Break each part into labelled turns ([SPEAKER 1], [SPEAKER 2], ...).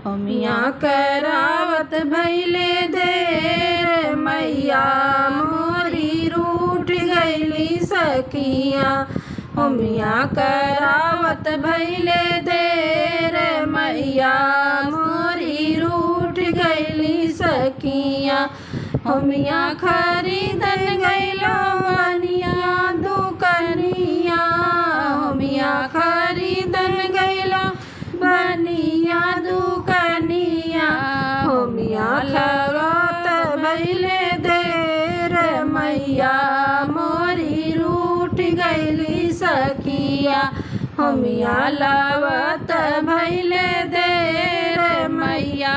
[SPEAKER 1] होमिया करावत भैले देर मैया मोरी रूठ गईली सखिया। होमिया करावत भैले देर मैया मोरी रूठ गईली सखिया। होमिया खरीदन गईलो बनिया दुकनिया। होमिया खरीदन गईलो बनिया दुकनिया। होमिया लगावत भैले देर मैया मोरी रूठ गईली सखिया। होमिया लावत भैले देर मैया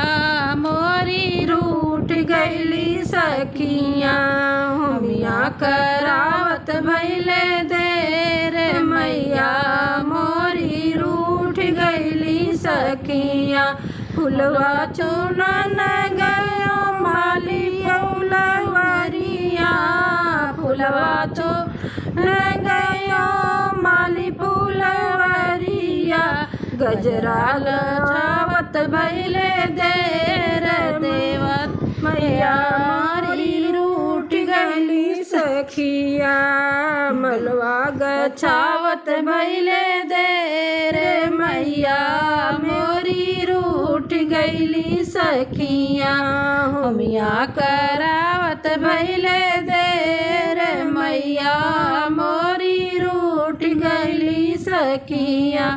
[SPEAKER 1] मोरी रूठ गईली सखिया। होमिया करावत भैले देर मैया मोरी रूठ गईली सखिया। फुलवा चुनन गयो माली फुलवरिया। फुलवा चुनन गयो माली फुलवरिया। गजरा लछावत भैले देर देवत मैया मोरी रूठ गईली सखिया। मलवा गछावत भैले देर मैया मोरी रूठ गईली सखिया। होमिया करावत भैले देर मैया मोरी रूठ गईली सखिया।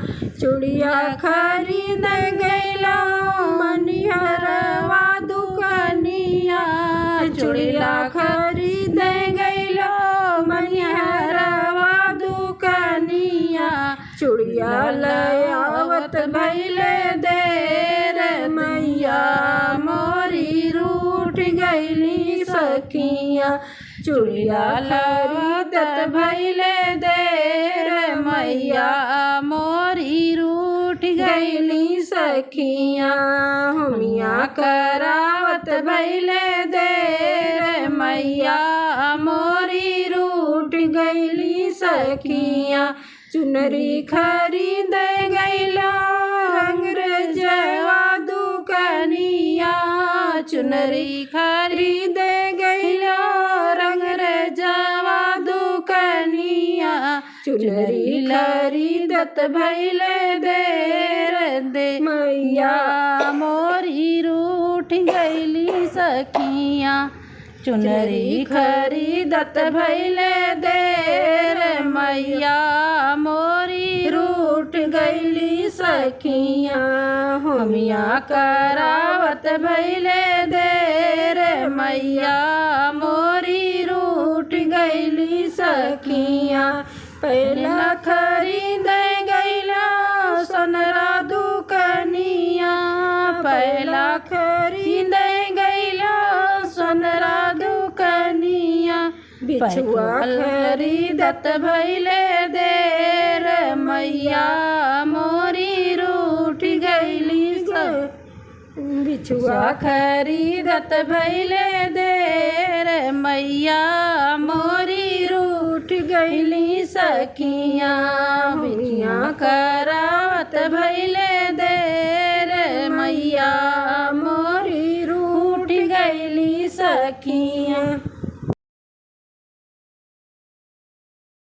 [SPEAKER 1] चूड़िया खरीद गईलो मनिहरवा दुकनिया। चूड़िया खरीद गईलो मनिहरवा दुकनिया। चूड़िया लयावत भैले देर मैया मोरी रूठ गईली सखिया। चूड़िया खरीदत भैले देर मैया मोरी रूठ गईली सखिया। होमिया करावत भैले देर मैया मोरी रूठ गईली सखिया। चुनरी खरीद गईलो रंगरजवा दुकनिया। चुनरी खरीद गईलो रंगरजवा दुकनिया। चुनरी खरीदत भैले देर दे मैया मोरी रूठ गईली सखिया। चुनरी खरीदत भैले देर मैया मोरी रूठ गईली सखिया। होमिया करावत भैले देर मैया मोरी रूठ गईली सखिया। पहला खरीद गईला सोनरा दुकनिया। पहला खरीद गईला सोनरा दुकनिया। बिछुआ खरीदत भैले देर मैया मोरी रूठ गईली बिछुआ खरीदत भैले देर मैया मोरी रूठ गईली सखिया। होमिया करावत भैले देर मैया